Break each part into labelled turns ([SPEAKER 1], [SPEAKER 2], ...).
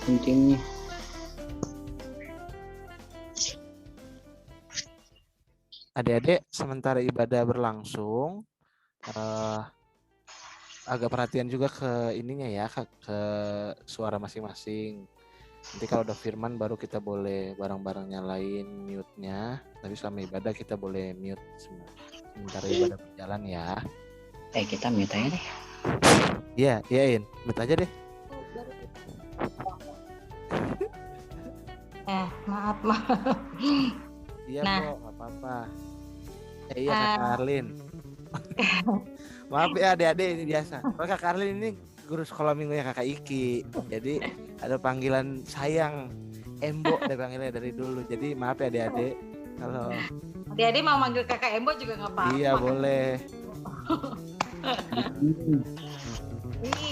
[SPEAKER 1] Pentingnya.
[SPEAKER 2] Adik-adik, sementara ibadah berlangsung, agak perhatian juga ke ininya ya, ke suara masing-masing. Nanti kalau udah firman baru kita boleh bareng-bareng nyalain mute-nya. Tapi selama ibadah kita boleh mute sementara ibadah berjalan ya.
[SPEAKER 1] Kita mute aja deh.
[SPEAKER 2] Iya, iyain. Mute aja deh.
[SPEAKER 3] Maaf.
[SPEAKER 2] Iya,
[SPEAKER 3] Nah.
[SPEAKER 2] Bo, nggak apa-apa. Iya, Kak Arlin. Maaf ya adik-adik, ini biasa. Kalau Kak Arlin ini guru sekolah minggunya Kakak Iki. Jadi ada panggilan sayang. Embo ada panggilnya dari dulu. Jadi maaf ya adik-adik. Kalau
[SPEAKER 3] adik-adik mau manggil kakak Embo juga nggak apa-apa.
[SPEAKER 2] iya boleh.
[SPEAKER 3] Ini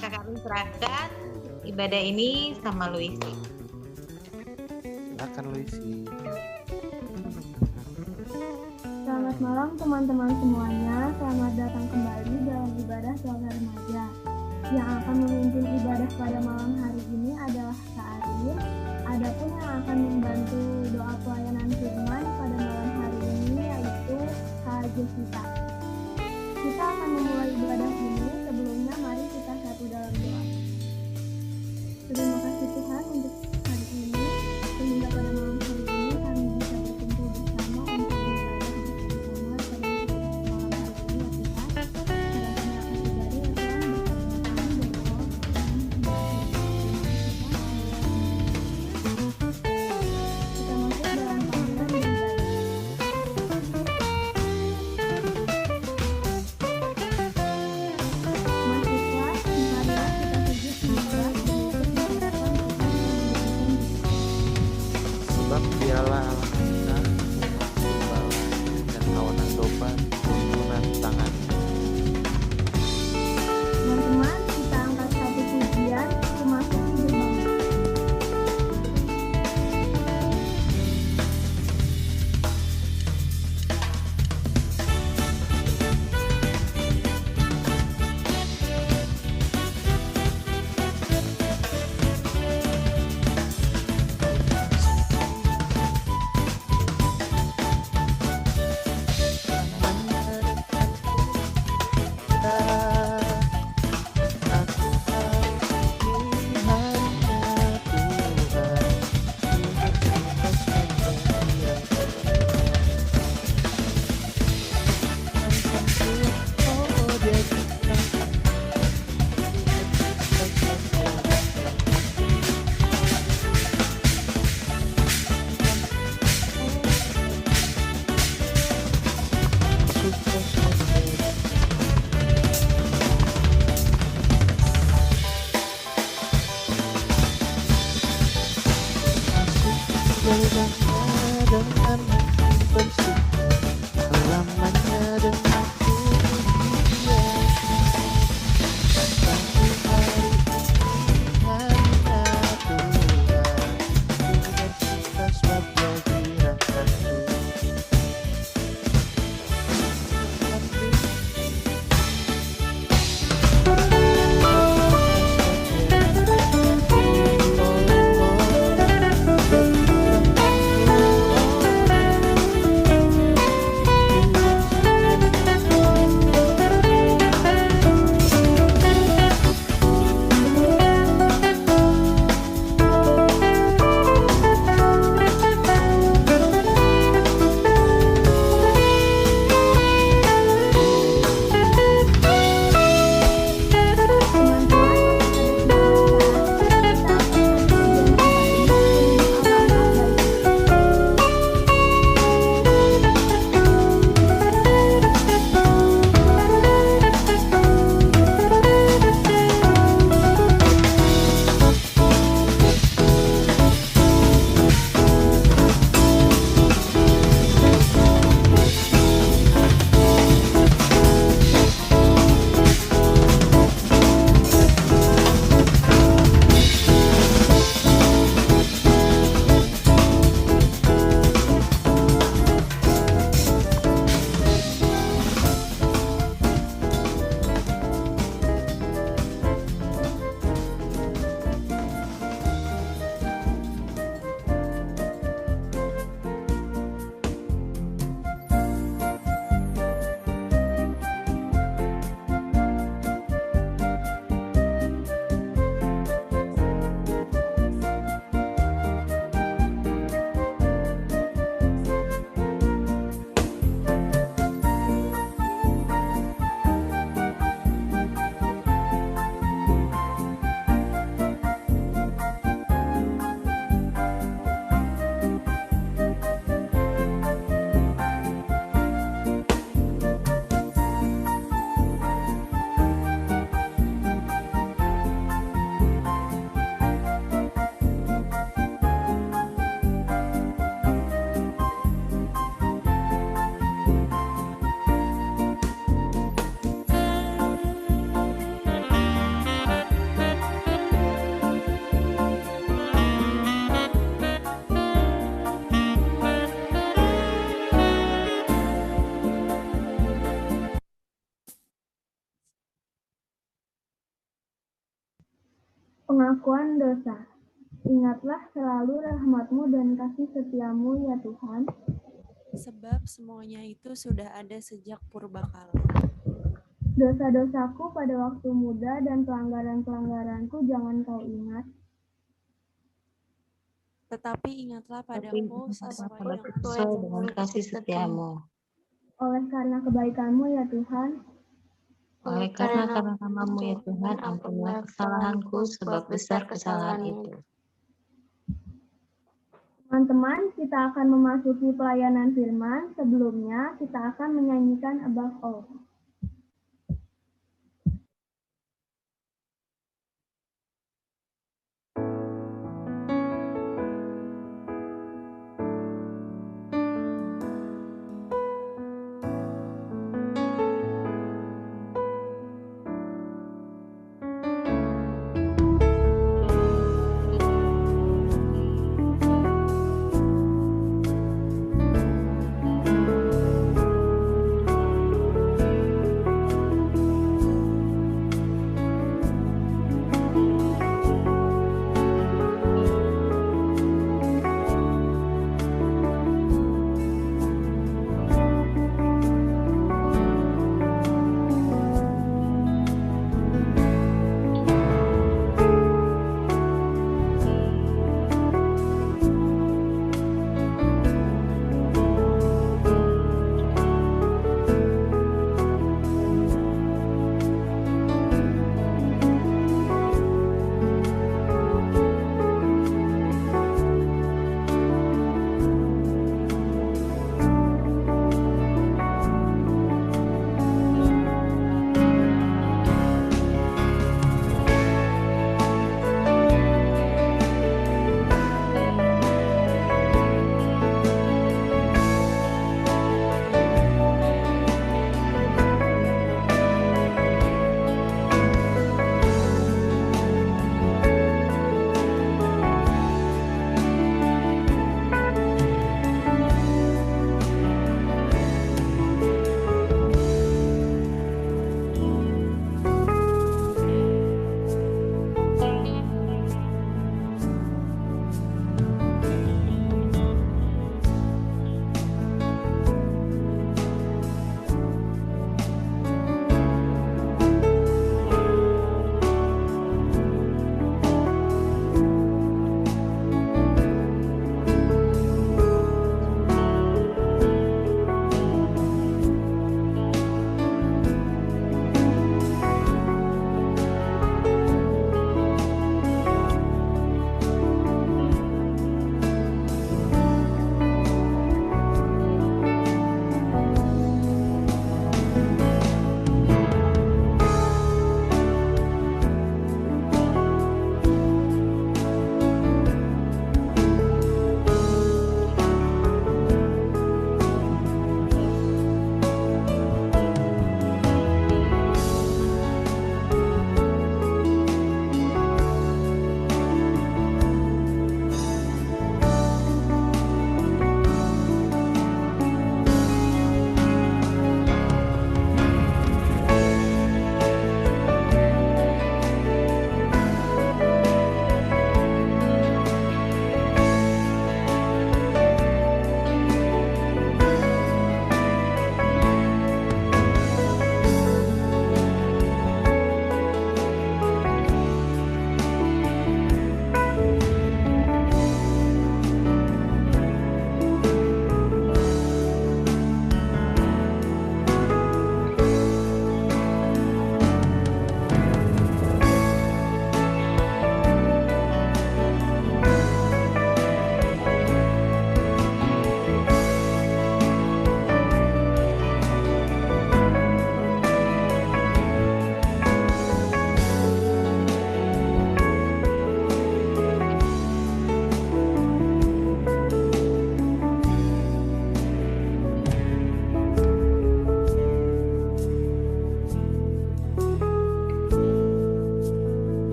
[SPEAKER 3] kakak Arlin serahkan ibadah ini sama Luisi.
[SPEAKER 2] Silakan Luisi.
[SPEAKER 4] Selamat malam teman-teman semuanya. Selamat datang kembali dalam ibadah keluarga remaja. Yang akan memimpin ibadah pada malam hari ini adalah Kak Arlin. Adapun yang akan membantu doa pelayanan firman pada malam hari ini yaitu Kak Jessica. Kita akan memulai ibadah ini. Sebelumnya mari kita satu dalam doa. Terima kasih Tuhan untuk hari ini, sehingga pada malam hari ini kami bisa berkumpul bersama untuk beribadah bersama pada malam hari ini ya Tuhan. Kiranya akan terjadi ya Tuhan bersama kami berdoa kita masuk dalam panggilan beribadah. Pengakuan dosa. Ingatlah selalu rahmat-Mu dan kasih setia-Mu ya Tuhan.
[SPEAKER 5] Sebab semuanya itu sudah ada sejak purbakala.
[SPEAKER 4] Dosa-dosaku pada waktu muda dan pelanggaran-pelanggaranku jangan Kau ingat.
[SPEAKER 5] Tetapi ingatlah
[SPEAKER 3] Tapi
[SPEAKER 5] padaku
[SPEAKER 3] pada
[SPEAKER 5] sesuai
[SPEAKER 3] sesuai dengan kasih setiamu.
[SPEAKER 4] Oleh karena kebaikan-Mu ya Tuhan,
[SPEAKER 3] Oleh karena namamu ya Tuhan, ampunilah kesalahanku, sebab besar kesalahan itu.
[SPEAKER 4] teman-teman, kita akan memasuki pelayanan firman. Sebelumnya, kita akan menyanyikan Above All.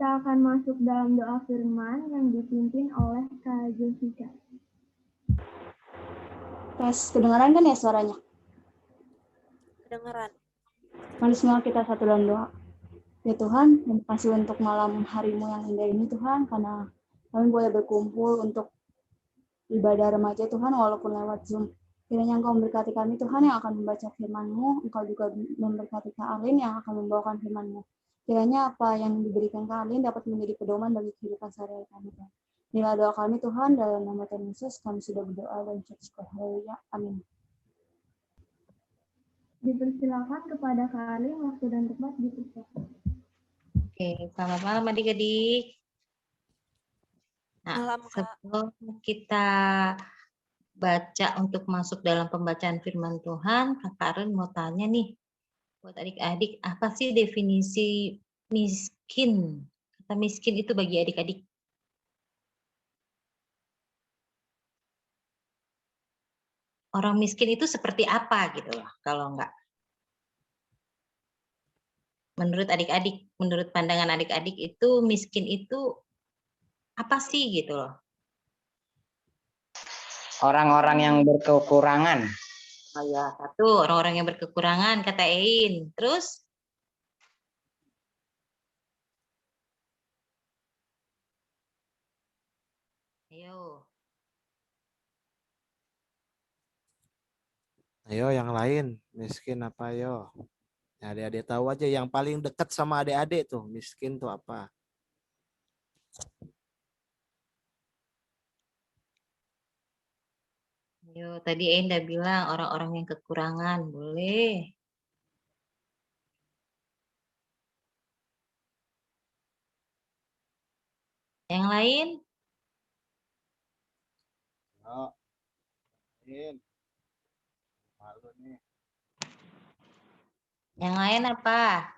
[SPEAKER 4] kita akan masuk dalam doa firman yang dipimpin oleh Kak Jessica.
[SPEAKER 6] Tes, kedengaran kan ya suaranya?
[SPEAKER 5] Kedengeran.
[SPEAKER 6] Mari semua kita satu dalam doa. Ya Tuhan, terima kasih untuk malam harimu yang indah ini Tuhan, karena kami boleh berkumpul untuk ibadah remaja Tuhan, walaupun lewat Zoom. Kiranya Engkau memberkati kami Tuhan yang akan membaca firman-Mu, Engkau juga memberkati Kak Arlin yang akan membawakan firman-Mu. Kiranya apa yang diberikan Kak Arlin dapat menjadi pedoman bagi kehidupan sehari-hari kami Tuhan. Inilah doa kami Tuhan, dalam nama Tuhan Yesus kami sudah berdoa dan ucap syukur. Haleluya. Amin.
[SPEAKER 4] Dipersilakan kepada Kak Arlin, waktu dan tempat dipersilakan.
[SPEAKER 3] Oke, selamat malam adik-adik. Nah,
[SPEAKER 5] Malam, Kak.
[SPEAKER 3] sebelum kita baca untuk masuk dalam pembacaan firman Tuhan, Kak Karen mau tanya nih, buat adik-adik, apa sih definisi miskin? Kata miskin itu bagi adik-adik. Orang miskin itu seperti apa gitu loh, kalau enggak? Menurut adik-adik, menurut pandangan adik-adik itu miskin itu apa sih gitu loh?
[SPEAKER 1] Orang-orang yang berkekurangan.
[SPEAKER 3] Oh ya, satu, orang-orang yang berkekurangan, kata Ein. Terus? Ayo.
[SPEAKER 2] Ayo yang lain, miskin apa yo? Ya, adik-adik tahu aja yang paling dekat sama adik-adik tuh, miskin tuh apa?
[SPEAKER 3] Ayo, tadi Ein udah bilang orang-orang yang kekurangan, boleh. Yang lain?
[SPEAKER 2] Oh, malu nih.
[SPEAKER 3] Yang lain apa?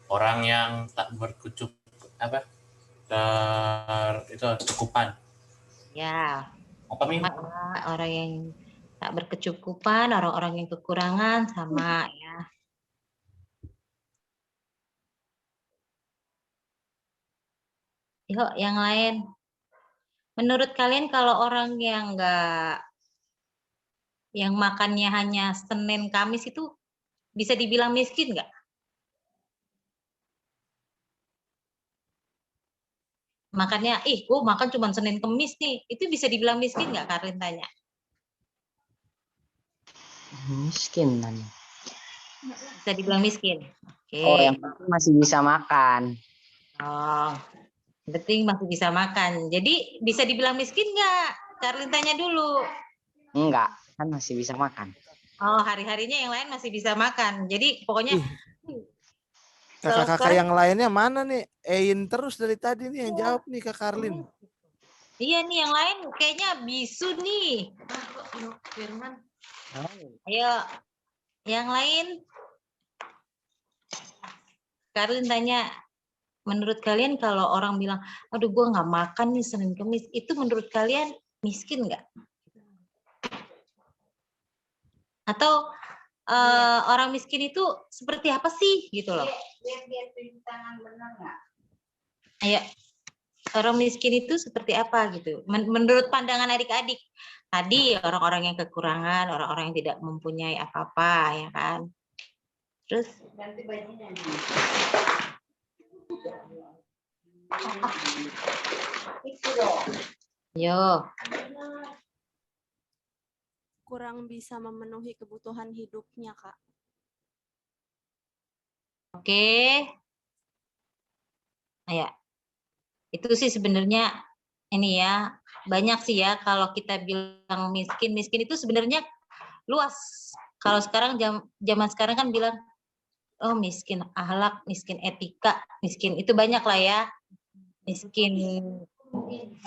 [SPEAKER 7] Orang yang tak berkecukupan itu cukupan.
[SPEAKER 3] Ya,
[SPEAKER 7] Apa Min?
[SPEAKER 3] orang yang tak berkecukupan, orang-orang yang kekurangan, sama ya. Yuk, yang lain. Menurut kalian kalau orang yang yang makannya hanya Senin Kamis itu bisa dibilang miskin nggak? Makannya, gue makan cuma Senin Kamis nih, itu bisa dibilang miskin nggak? Karin tanya.
[SPEAKER 1] Miskin namanya.
[SPEAKER 3] Bisa dibilang miskin. Oke.
[SPEAKER 1] Oh, yang penting masih bisa makan.
[SPEAKER 3] Oh, yang penting masih bisa makan. Jadi bisa dibilang miskin nggak? Karin tanya dulu.
[SPEAKER 1] Enggak, kan masih bisa makan.
[SPEAKER 3] Oh, hari-harinya yang lain masih bisa makan. Jadi pokoknya
[SPEAKER 2] Kakak-kakak yang lainnya mana nih? Ein terus dari tadi nih yang jawab nih Kak Karlin.
[SPEAKER 3] iya nih yang lain kayaknya bisu nih. Firman. Ayo, yang lain. Karlin tanya, menurut kalian kalau orang bilang, aduh gue nggak makan nih Senin Kamis, itu menurut kalian miskin nggak? Atau orang miskin itu seperti apa sih gitu loh? Ayo, orang miskin itu seperti apa gitu? Menurut pandangan adik-adik, tadi orang-orang yang kekurangan, orang-orang yang tidak mempunyai apa-apa, ya kan? Terus? Yo.
[SPEAKER 5] Kurang bisa memenuhi kebutuhan hidupnya, Kak.
[SPEAKER 3] Oke. Ya. Itu sih sebenarnya ini ya, banyak sih ya kalau kita bilang miskin itu sebenarnya luas. Kalau sekarang zaman sekarang kan bilang oh miskin akhlak, miskin etika, miskin itu banyak lah ya. Miskin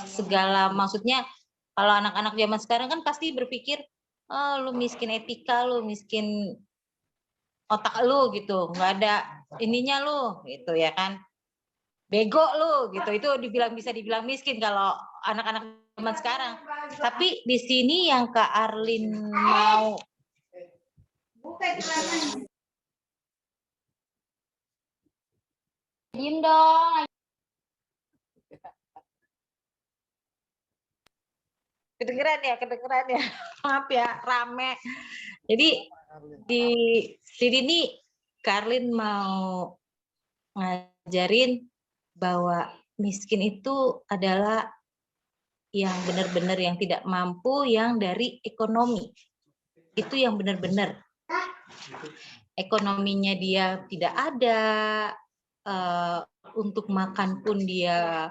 [SPEAKER 3] segala, maksudnya kalau anak-anak zaman sekarang kan pasti berpikir oh lu miskin etika, lu miskin otak lu gitu, nggak ada ininya lu gitu ya kan, bego lu gitu, itu bisa dibilang miskin kalau anak-anak zaman sekarang. Tapi di sini yang Kak Arlin mau Diem dong. Kedengeran ya. Maaf ya, rame. Jadi di sini Karlin mau ngajarin bahwa miskin itu adalah yang benar-benar yang tidak mampu, yang dari ekonomi. Itu yang benar-benar. Ekonominya dia tidak ada, untuk makan pun dia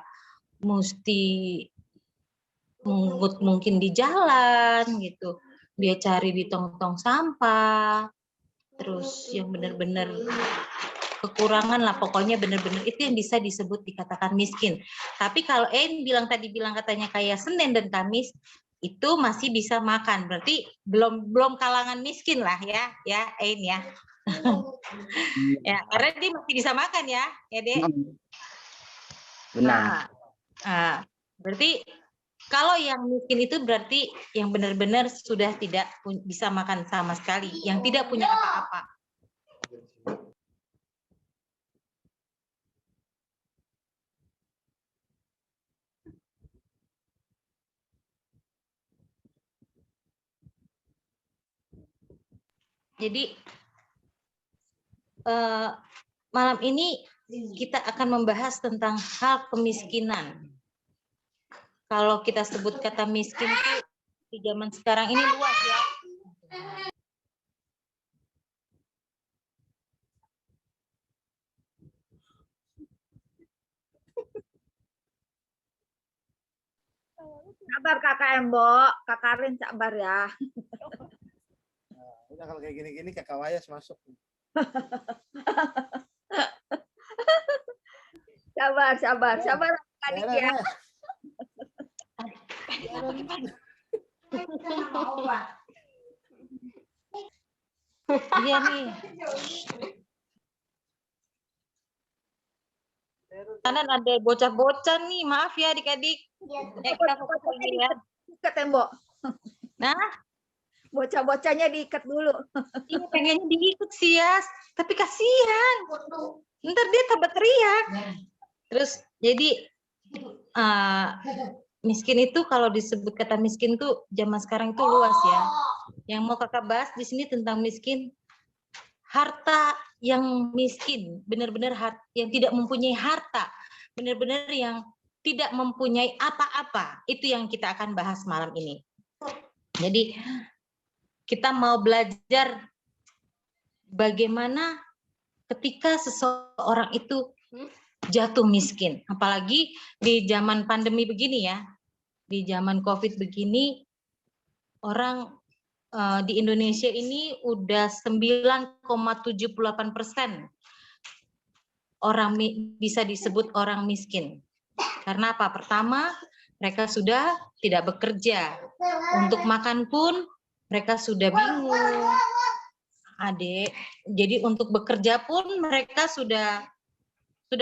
[SPEAKER 3] mesti mungut mungkin di jalan gitu. Dia cari di tong-tong sampah. Terus yang benar-benar kekurangan lah, pokoknya benar-benar itu yang bisa disebut dikatakan miskin. Tapi kalau bilang katanya kayak Senin dan Kamis itu masih bisa makan, berarti belum kalangan miskin lah ya ya. Ya, karena dia masih bisa makan ya Dek.
[SPEAKER 1] Benar.
[SPEAKER 3] Berarti kalau yang miskin itu berarti yang benar-benar sudah tidak bisa makan sama sekali, yang tidak punya apa-apa. Jadi malam ini kita akan membahas tentang hal kemiskinan. Kalau kita sebut kata miskin itu di zaman sekarang ini luas ya.
[SPEAKER 8] Sabar Kakak Embo, Kak Karin sabar ya.
[SPEAKER 2] Udah kalau kayak gini-gini Kakak Wayas masuk.
[SPEAKER 8] Sabar adik ya.
[SPEAKER 3] Iya nih. Kanan ada bocah-bocah nih, maaf ya adik-adik. Kita fokus lagi ya.
[SPEAKER 8] Ikat tembok.
[SPEAKER 3] Nah,
[SPEAKER 8] Bocah-bocahnya diikat dulu.
[SPEAKER 3] ini pengennya diikut sih ya, tapi kasihan. Ntar dia tambah teriak. Terus jadi miskin itu kalau disebut kata miskin tuh zaman sekarang itu luas ya. Yang mau kakak bahas di sini tentang miskin, harta yang miskin, benar-benar yang tidak mempunyai harta, benar-benar yang tidak mempunyai apa-apa, itu yang kita akan bahas malam ini. Jadi kita mau belajar bagaimana ketika seseorang itu jatuh miskin, apalagi di zaman pandemi begini ya, di zaman COVID begini, orang di Indonesia ini udah 9,78% orang bisa disebut orang miskin. Karena apa? Pertama, mereka sudah tidak bekerja. Untuk makan pun mereka sudah bingung. Adik, jadi untuk bekerja pun mereka sudah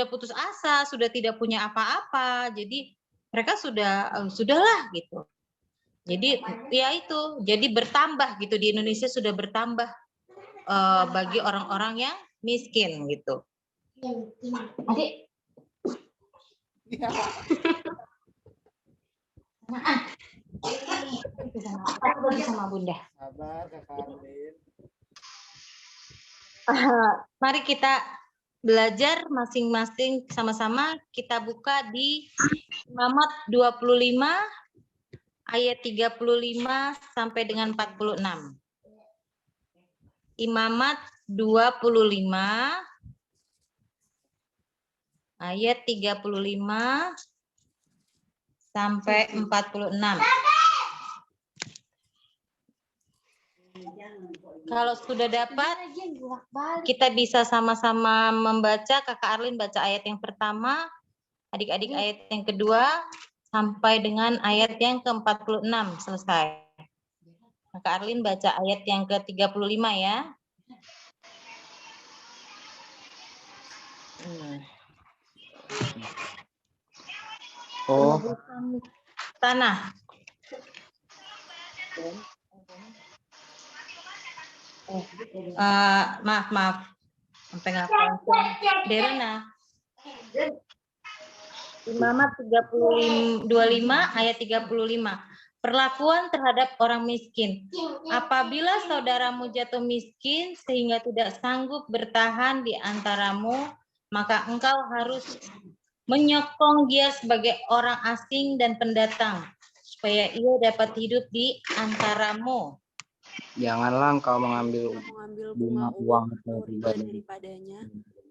[SPEAKER 3] putus asa, sudah tidak punya apa-apa. Jadi mereka sudahlah gitu. Jadi ya itu, jadi bertambah gitu di Indonesia sudah bertambah bagi orang-orang yang miskin gitu. Adik. Sama Bunda.
[SPEAKER 2] Sabar Kakak Arlin.
[SPEAKER 3] Mari kita belajar masing-masing sama-sama. Kita buka di Imamat 25 ayat 35 sampai dengan 46. Imamat 25 ayat 35 sampai 46. Kalau sudah dapat, kita bisa sama-sama membaca. Kakak Arlin baca ayat yang pertama, adik-adik ayat yang kedua, sampai dengan ayat yang ke-46 selesai. Kakak Arlin baca ayat yang ke-35 ya.
[SPEAKER 1] Oh,
[SPEAKER 3] Tanah. Maaf. Sampai ngapa? Derena. Imamat 25 ayat 35. Perlakuan terhadap orang miskin. Apabila saudaramu jatuh miskin sehingga tidak sanggup bertahan di antaramu, maka engkau harus menyokong dia sebagai orang asing dan pendatang, supaya ia dapat hidup di antaramu.
[SPEAKER 1] Janganlah engkau mengambil
[SPEAKER 5] mengambil
[SPEAKER 1] bunga
[SPEAKER 5] bunga
[SPEAKER 1] uang
[SPEAKER 5] uang
[SPEAKER 1] atau
[SPEAKER 5] atau
[SPEAKER 1] riba
[SPEAKER 5] riba
[SPEAKER 1] dari
[SPEAKER 5] daripadanya,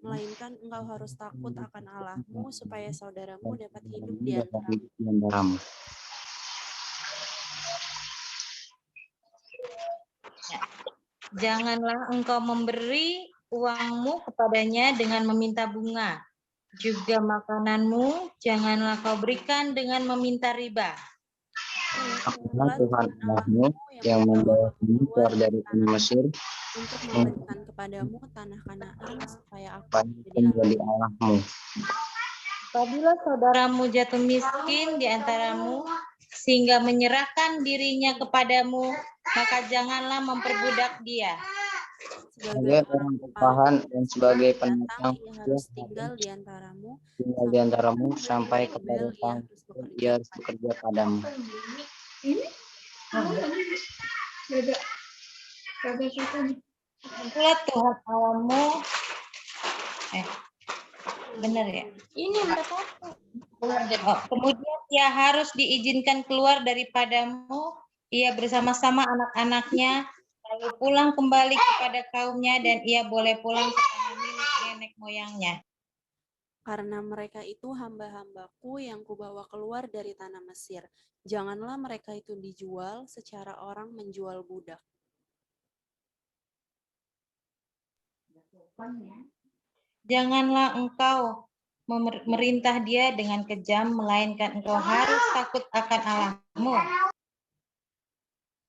[SPEAKER 5] melainkan engkau harus takut akan Allahmu supaya saudaramu dapat hidup
[SPEAKER 1] saudaramu
[SPEAKER 5] di
[SPEAKER 1] dapat
[SPEAKER 5] antaramu.
[SPEAKER 1] hidup di antaramu.
[SPEAKER 3] Janganlah engkau memberi uangmu kepadanya dengan meminta bunga. Juga makananmu janganlah kau berikan dengan meminta riba.
[SPEAKER 1] Apabila Tuhan Allahmu yang membawa kamu keluar dari tanah Mesir
[SPEAKER 5] Untuk memberikan kepadamu tanah Kanaan supaya aku
[SPEAKER 1] supaya
[SPEAKER 5] menjadi
[SPEAKER 1] menjadi
[SPEAKER 5] Allah.
[SPEAKER 1] Allahmu.
[SPEAKER 3] Apabila saudaramu jatuh miskin di antaramu sehingga menyerahkan dirinya kepadamu, maka janganlah memperbudak dia.
[SPEAKER 1] Sebagai orang upahan dan sebagai pendatang,
[SPEAKER 5] ia harus tinggal di antaramu
[SPEAKER 1] tinggal di antaramu sampai kepada
[SPEAKER 5] Babel,
[SPEAKER 1] tahun ia harus bekerja padamu.
[SPEAKER 3] Itulah Tuhan Allahmu. Benar ya? Ini kemudian ia harus diizinkan keluar daripadamu, ia bersama-sama anak-anaknya, lalu pulang kembali kepada kaumnya, dan ia boleh pulang ke tanah milik nenek moyangnya.
[SPEAKER 5] Karena mereka itu hamba-hambaku yang kubawa keluar dari tanah Mesir. Janganlah mereka itu dijual secara orang menjual budak.
[SPEAKER 3] Janganlah engkau memerintah dia dengan kejam, melainkan engkau harus takut akan Allahmu.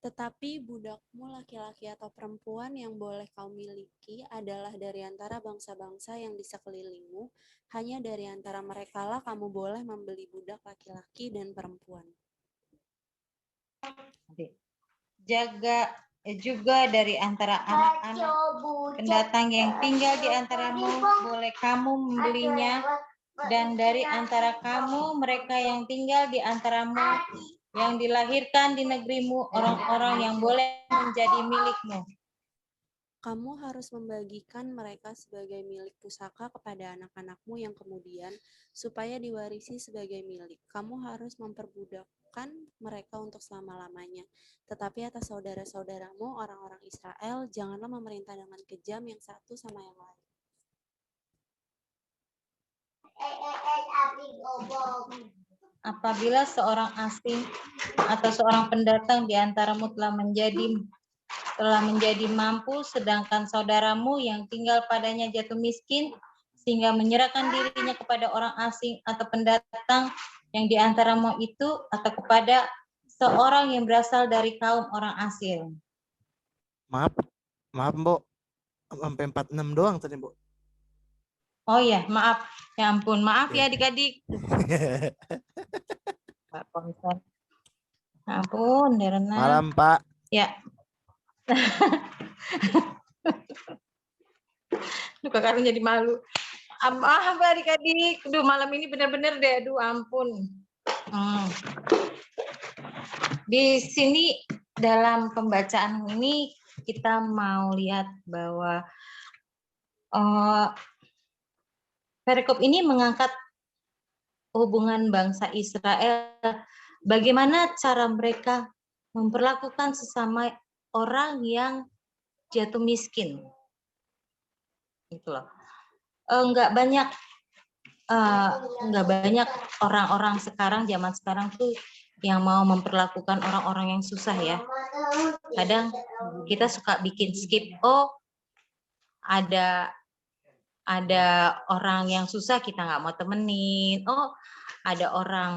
[SPEAKER 5] Tetapi budakmu laki-laki atau perempuan yang boleh kau miliki adalah dari antara bangsa-bangsa yang di sekelilingmu. Hanya dari antara merekalah kamu boleh membeli budak laki-laki dan perempuan.
[SPEAKER 3] Jaga juga dari antara anak-anak pendatang yang tinggal di antaramu, boleh kamu membelinya, dan dari antara kamu mereka yang tinggal di antaramu yang dilahirkan di negerimu, orang-orang yang boleh menjadi milikmu.
[SPEAKER 5] Kamu harus membagikan mereka sebagai milik pusaka kepada anak-anakmu yang kemudian, supaya diwarisi sebagai milik. Kamu harus memperbudakkan mereka untuk selama-lamanya. Tetapi atas saudara-saudaramu, orang-orang Israel, janganlah memerintah dengan kejam yang satu sama yang lain.
[SPEAKER 3] Apabila seorang asing atau seorang pendatang di antaramu telah menjadi mampu, sedangkan saudaramu yang tinggal padanya jatuh miskin, sehingga menyerahkan dirinya kepada orang asing atau pendatang yang di antaramu itu, atau kepada seorang yang berasal dari kaum orang asing.
[SPEAKER 2] Maaf, Mbok. Sampai 46 doang tadi, Mbok.
[SPEAKER 3] Oh ya, maaf. Ya ampun, maaf ya adik-adik. Pak konsen. Ampun, Derena.
[SPEAKER 2] Malam, Pak.
[SPEAKER 3] Ya. Duh, kakak jadi malu. Maaf adik-adik. Duh, malam ini benar-benar deh. Aduh, ampun. Di sini dalam pembacaan ini kita mau lihat bahwa perikop ini mengangkat hubungan bangsa Israel, bagaimana cara mereka memperlakukan sesama orang yang jatuh miskin. Gitu loh. Enggak banyak orang-orang sekarang, zaman sekarang tuh yang mau memperlakukan orang-orang yang susah ya. Kadang kita suka bikin skip, ada orang yang susah kita nggak mau temenin, ada orang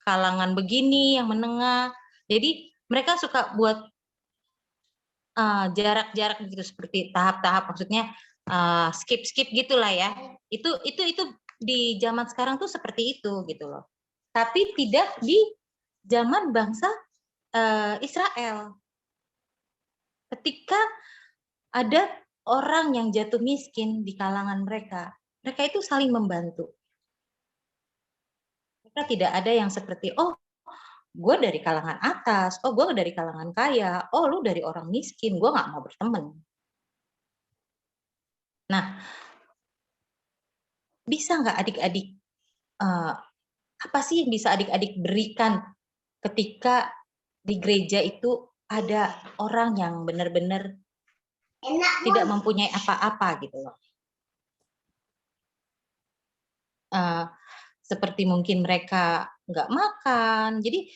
[SPEAKER 3] kalangan begini yang menengah, jadi mereka suka buat jarak-jarak gitu, seperti tahap-tahap, maksudnya skip gitulah ya. Itu di zaman sekarang tuh seperti itu gitu loh, tapi tidak di zaman bangsa Israel. Ketika ada orang yang jatuh miskin di kalangan mereka, Mereka itu saling membantu. Mereka tidak ada yang seperti, oh gue dari kalangan atas, oh gue dari kalangan kaya, oh lu dari orang miskin, gue nggak mau berteman. Nah, bisa nggak adik-adik, apa sih yang bisa adik-adik berikan ketika di gereja itu ada orang yang benar-benar tidak mempunyai apa-apa gitu loh. Seperti mungkin mereka nggak makan, jadi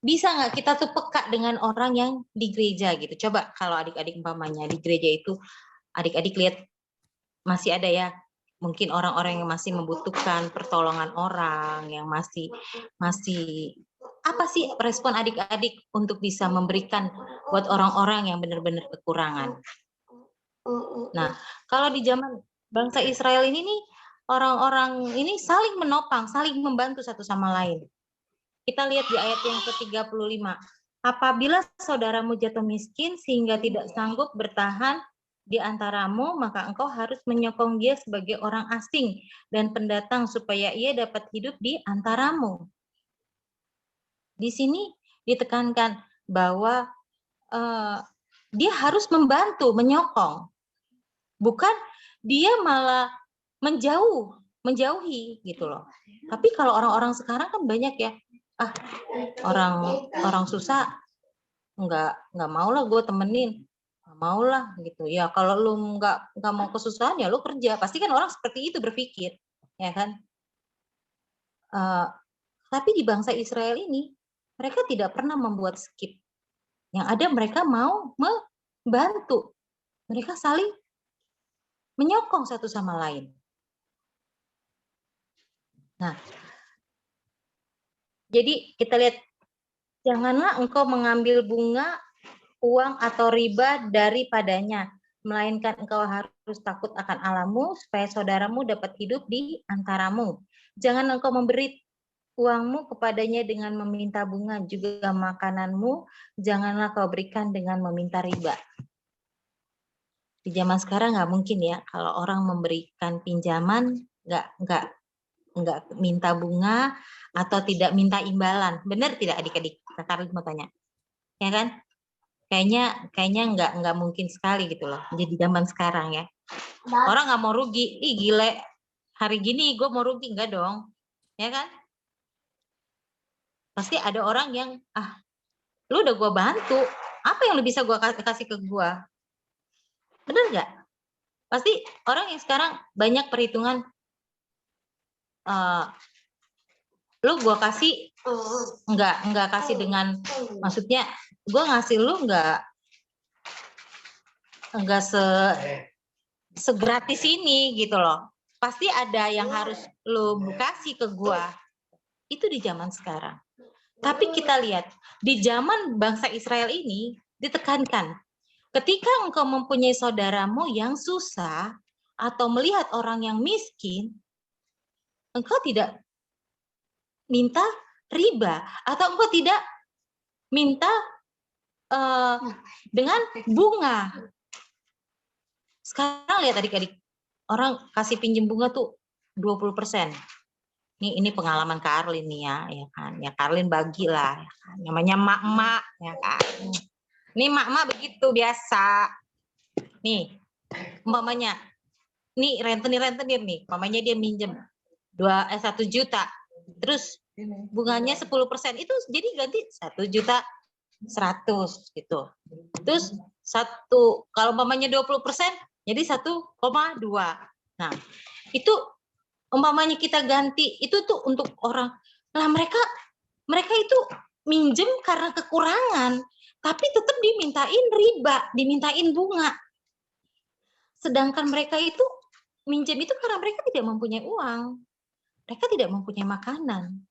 [SPEAKER 3] bisa nggak kita tuh peka dengan orang yang di gereja gitu. Coba kalau adik-adik umpamanya di gereja itu, adik-adik lihat masih ada ya, mungkin orang-orang yang masih membutuhkan pertolongan orang, yang masih apa sih respon adik-adik untuk bisa memberikan buat orang-orang yang benar-benar kekurangan. Nah, kalau di zaman bangsa Israel ini nih, orang-orang ini saling menopang, saling membantu satu sama lain. Kita lihat di ayat yang ke-35. Apabila saudaramu jatuh miskin sehingga tidak sanggup bertahan di antaramu, maka engkau harus menyokong dia sebagai orang asing dan pendatang supaya ia dapat hidup di antaramu. Di sini ditekankan bahwa dia harus membantu, menyokong. Bukan dia malah menjauhi gitu loh. Tapi kalau orang-orang sekarang kan banyak ya, orang susah nggak mau lah gue temenin, nggak mau lah gitu ya. Kalau lu nggak mau kesusahan ya lu kerja, pasti kan orang seperti itu berpikir, ya kan. Tapi di bangsa Israel ini mereka tidak pernah membuat skip. Yang ada mereka mau membantu, mereka saling menyokong satu sama lain. Nah, jadi kita lihat, janganlah engkau mengambil bunga, uang atau riba daripadanya, melainkan engkau harus takut akan Allahmu supaya saudaramu dapat hidup di antaramu. Jangan engkau memberi uangmu kepadanya dengan meminta bunga, juga makananmu janganlah kau berikan dengan meminta riba. Di zaman sekarang nggak mungkin ya kalau orang memberikan pinjaman nggak minta bunga atau tidak minta imbalan. Benar tidak adik-adik? Kak Karlin mau tanya. Ya kan? Kayaknya nggak mungkin sekali gitu loh. Jadi zaman sekarang ya. Orang nggak mau rugi. Ih gile. Hari gini gue mau rugi enggak dong. Ya kan? Pasti ada orang yang lu udah gue bantu. Apa yang lu bisa gue kasih ke gue? Benar nggak? Pasti orang yang sekarang banyak perhitungan. Lu gue kasih nggak kasih dengan, maksudnya gue ngasih lu nggak segratis ini gitu loh. Pasti ada yang harus lu kasih ke gue. Itu di zaman sekarang. Tapi kita lihat di zaman bangsa Israel ini ditekankan, ketika engkau mempunyai saudaramu yang susah atau melihat orang yang miskin, engkau tidak minta riba atau engkau tidak minta dengan bunga. Sekarang lihat adik-adik, orang kasih pinjam bunga tuh 20%. Ini pengalaman Karlin nih ya kan. Ya Karlin bagilah, ya kan. Namanya mak-mak, ya kan. Ini mak-mak begitu biasa. Nih, umpamanya, nih rentenir nih, umpamanya dia minjem 1 juta. Terus bunganya 10% itu jadi ganti 1.100.000 gitu. Terus kalau umpamanya 20% jadi 1,2. Nah, itu umpamanya kita ganti itu tuh untuk orang. Nah, mereka itu minjem karena kekurangan, tapi tetap dimintain riba, dimintain bunga. Sedangkan mereka itu minjem itu karena mereka tidak mempunyai uang. Mereka tidak mempunyai makanan.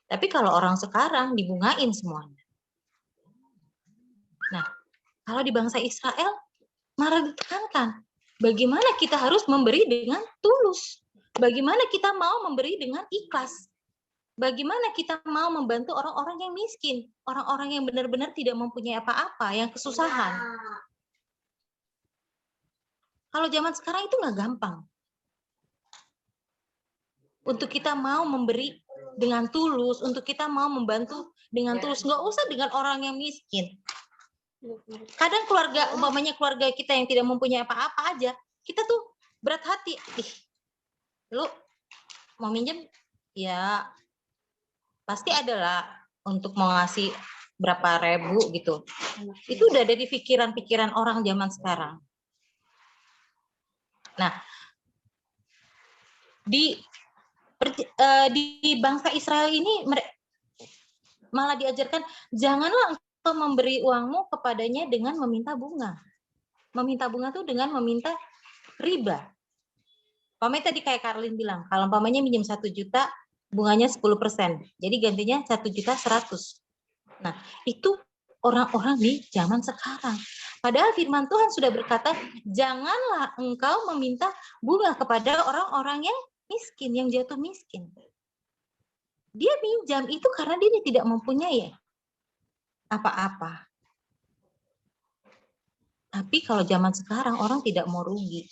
[SPEAKER 3] Tapi kalau orang sekarang dibungain semuanya. Nah, kalau di bangsa Israel malah ditekankan, bagaimana kita harus memberi dengan tulus. Bagaimana kita mau memberi dengan ikhlas. Bagaimana kita mau membantu orang-orang yang miskin. Orang-orang yang benar-benar tidak mempunyai apa-apa, yang kesusahan. Kalau zaman sekarang itu nggak gampang. untuk kita mau memberi dengan tulus, untuk kita mau membantu dengan tulus, nggak usah dengan orang yang miskin. Kadang keluarga, umpamanya keluarga kita yang tidak mempunyai apa-apa aja, kita tuh berat hati. Lu mau minjem, ya pasti adalah untuk mau ngasih berapa ribu gitu. Itu udah ada di pikiran-pikiran orang zaman sekarang. Nah, di bangsa Israel ini malah diajarkan, janganlah engkau memberi uangmu kepadanya dengan meminta bunga. Meminta bunga tuh dengan meminta riba. Pametnya tadi kayak Karlin bilang, kalau umpamanya minjem 1 juta, bunganya 10%. Jadi gantinya 1.100.000. Nah, itu orang-orang di zaman sekarang. Padahal firman Tuhan sudah berkata, janganlah engkau meminta bunga kepada orang-orang yang miskin, yang jatuh miskin. Dia pinjam itu karena dia tidak mempunyai apa-apa. Tapi kalau zaman sekarang orang tidak mau rugi.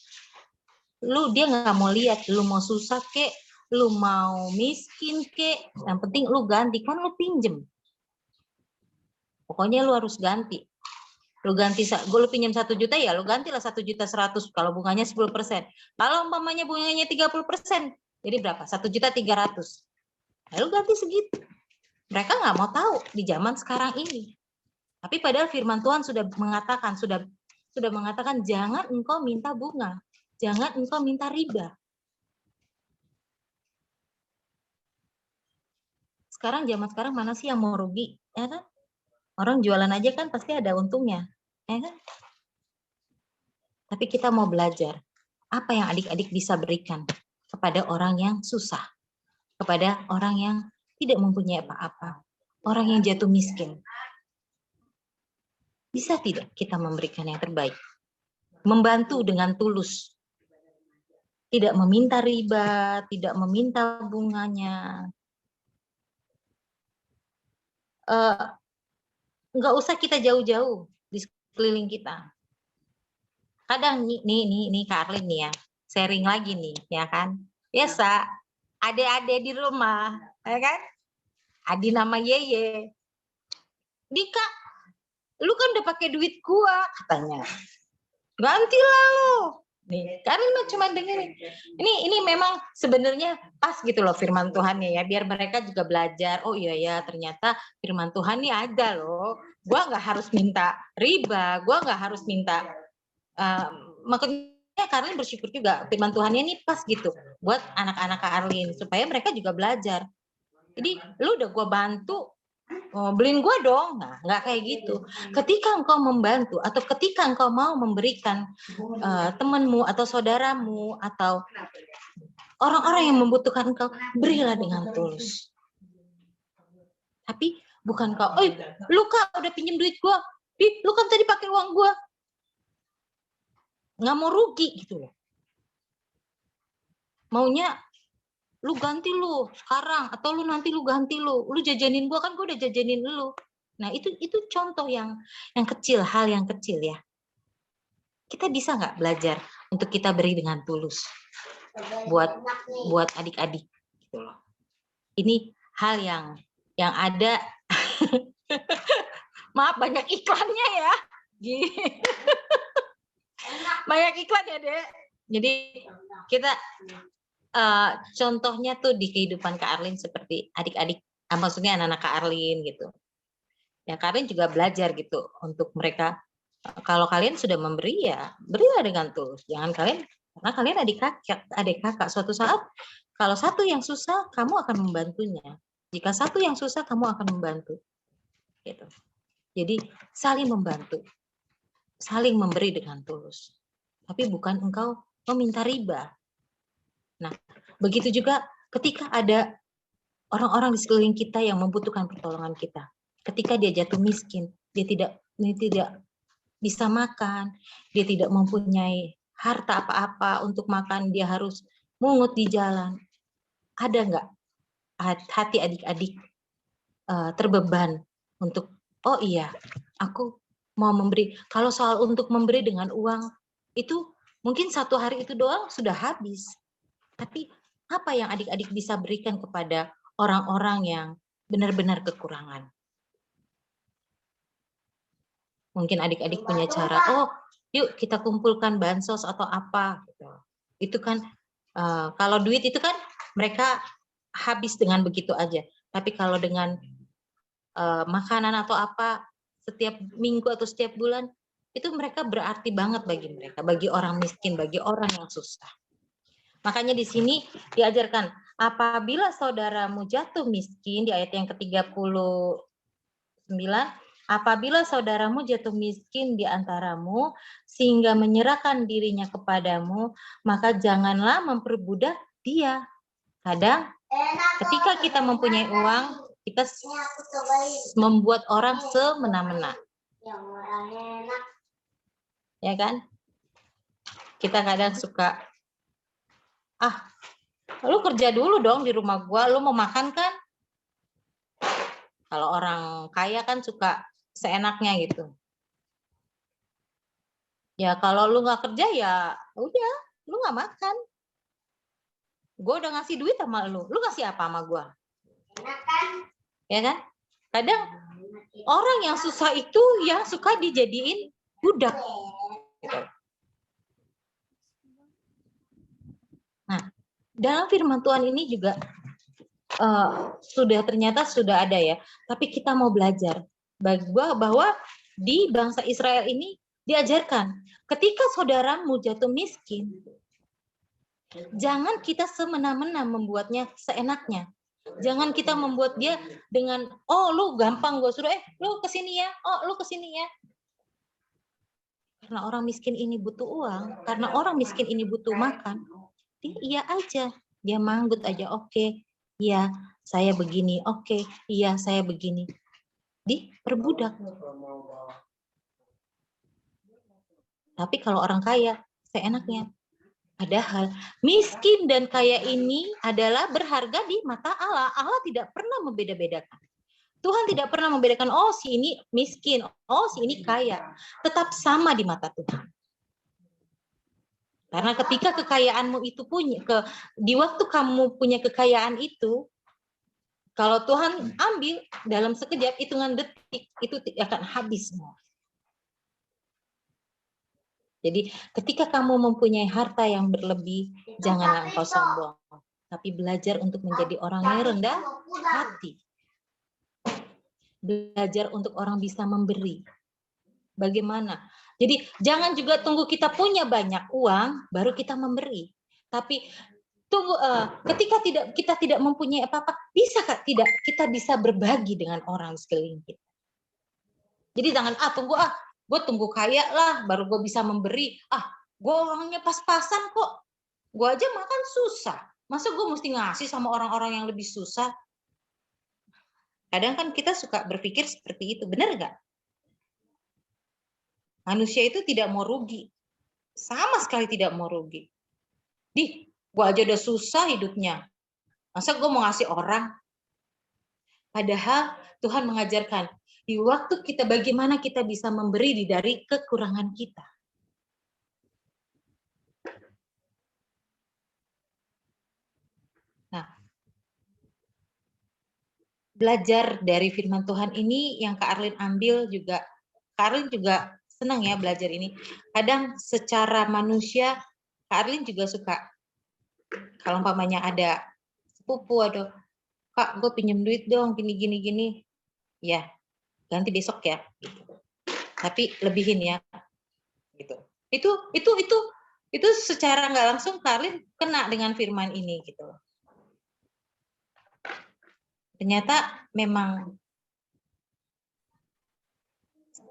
[SPEAKER 3] Dia nggak mau lihat, lu mau susah kek, lu mau miskin kek, yang penting lu ganti, kan lu pinjem. Pokoknya lu harus ganti. Lu ganti, lu pinjam 1 juta ya, lu gantilah 1.100.000 kalau bunganya 10%. Kalau umpamanya bunganya 30%, jadi berapa? 1.300.000. Lalu ganti segitu. Mereka nggak mau tahu di zaman sekarang ini. Tapi padahal firman Tuhan sudah mengatakan, sudah mengatakan jangan engkau minta bunga, jangan engkau minta riba. Sekarang zaman sekarang mana sih yang mau rugi, ya kan? Orang jualan aja kan pasti ada untungnya, ya kan? Tapi kita mau belajar apa yang adik-adik bisa berikan kepada orang yang susah, kepada orang yang tidak mempunyai apa-apa, orang yang jatuh miskin. Bisa tidak kita memberikan yang terbaik? Membantu dengan tulus. Tidak meminta riba, tidak meminta bunganya. Nggak usah kita jauh-jauh di sekeliling kita. Kadang nih Karlin nih ya, sharing lagi nih, ya kan? Biasa, adik-adik di rumah, ya kan? Adi nama Yeye. Dika, lu kan udah pakai duit gua, katanya. Gantilah lu. Nih, Karlin mah cuma dengerin. Ini memang sebenarnya pas gitu loh firman Tuhannya ya, biar mereka juga belajar. Oh iya ya, ternyata firman Tuhan nih ada loh. Gua nggak harus minta riba, gua nggak harus minta. Makanya Karlin bersyukur juga firman Tuhannya ini pas gitu buat anak-anak Karlin supaya mereka juga belajar. Jadi lu udah gua bantu, beliin gua dong. Nah, nggak kayak gitu. Ketika engkau membantu atau ketika engkau mau memberikan temanmu atau saudaramu atau orang-orang yang membutuhkan engkau, berilah dengan tulus. Tapi bukan kau, lu Kak udah pinjem duit gua, lu kan tadi pakai uang gua. Nggak mau rugi gitu loh. Maunya lu ganti lu sekarang atau lu nanti lu ganti lu jajanin gua, kan gua udah jajanin lu. Nah itu contoh yang kecil, hal yang kecil ya. Kita bisa nggak belajar untuk kita beri dengan tulus buat adik-adik gitu loh. Ini hal yang ada. Maaf banyak iklannya ya. Banyak iklan ya Dek. Jadi kita contohnya tuh di kehidupan Kak Arlin seperti adik-adik, maksudnya anak-anak Kak Arlin gitu. Ya Kak Arlin juga belajar gitu untuk mereka. Kalau kalian sudah memberi ya berilah dengan tulus. Jangan karena kalian adik kakak. Suatu saat kalau satu yang susah kamu akan membantunya. Jika satu yang susah kamu akan membantu. Gitu. Jadi saling membantu, saling memberi dengan tulus. Tapi bukan engkau meminta riba. Nah, begitu juga ketika ada orang-orang di sekeliling kita yang membutuhkan pertolongan kita. Ketika dia jatuh miskin, dia tidak bisa makan, dia tidak mempunyai harta apa-apa untuk makan, dia harus mungut di jalan. Ada nggak hati adik-adik terbeban untuk, oh iya, aku mau memberi. Kalau soal untuk memberi dengan uang, itu mungkin 1 hari itu doang sudah habis. Tapi Apa yang adik-adik bisa berikan kepada orang-orang yang benar-benar kekurangan? Mungkin adik-adik punya cara, oh yuk kita kumpulkan bansos atau apa. Itu kan, kalau duit itu kan mereka habis dengan begitu aja. Tapi kalau dengan makanan atau apa, setiap minggu atau setiap bulan, itu mereka berarti banget bagi mereka, bagi orang miskin, bagi orang yang susah. Makanya di sini diajarkan, apabila saudaramu jatuh miskin, di ayat yang ke-39, apabila saudaramu jatuh miskin di antaramu, sehingga menyerahkan dirinya kepadamu, maka janganlah memperbudak dia. Kadang ketika kita mempunyai uang, kita membuat orang semena-mena. Ya kan? Kita kadang suka, lu kerja dulu dong di rumah gua, lu mau makan kan? Kalau orang kaya kan suka seenaknya gitu. Ya kalau lu nggak kerja ya udah, lu nggak makan. Gue udah ngasih duit sama lu ngasih apa sama gue? Ya kan? Kadang orang yang susah itu yang suka dijadiin budak. Gitu. Nah, dalam firman Tuhan ini juga ternyata sudah ada ya. Tapi kita mau belajar bahwa di bangsa Israel ini diajarkan, ketika saudaramu jatuh miskin, jangan kita semena-mena membuatnya seenaknya. Jangan kita membuat dia dengan, oh lu gampang gue suruh, lu kesini ya, oh lu kesini ya. Karena orang miskin ini butuh uang, karena orang miskin ini butuh makan, dia iya aja, dia manggut aja, oke, iya saya begini, oke, iya saya begini. Diperbudak. Tapi kalau orang kaya, seenaknya. Padahal miskin dan kaya ini adalah berharga di mata Allah. Allah tidak pernah membeda-bedakan. Tuhan tidak pernah membedakan, oh si ini miskin, oh si ini kaya. Tetap sama di mata Tuhan. Karena ketika kekayaanmu itu di waktu kamu punya kekayaan itu, kalau Tuhan ambil dalam sekejap, hitungan detik, itu akan habis semua. Jadi ketika kamu mempunyai harta yang berlebih, janganlah engkau sombong. Tapi belajar untuk menjadi orang yang rendah hati. Belajar untuk orang bisa memberi. Bagaimana? Jadi jangan juga tunggu kita punya banyak uang, baru kita memberi. Tapi tunggu ketika kita tidak mempunyai apa-apa, bisa tidak kita bisa berbagi dengan orang sekeliling kita. Jadi jangan gue tunggu kaya lah baru gue bisa memberi. Gue orangnya pas-pasan kok. Gue aja makan susah. Masa gue mesti ngasih sama orang-orang yang lebih susah? Kadang kan kita suka berpikir seperti itu. Benar nggak? Manusia itu tidak mau rugi. Sama sekali tidak mau rugi. Gue aja udah susah hidupnya. Masa gue mau ngasih orang? Padahal Tuhan mengajarkan, di waktu kita bagaimana kita bisa memberi dari kekurangan kita. Nah, belajar dari firman Tuhan ini yang Kak Arlin ambil juga, Kak Arlin juga senang ya belajar ini. Kadang secara manusia, Kak Arlin juga suka, kalau umpamanya ada sepupu, Kak gue pinjem duit dong, gini. Ya, ganti besok ya. Tapi lebihin ya. Gitu. Itu secara nggak langsung Karlin kena dengan firman ini gitu. Ternyata memang,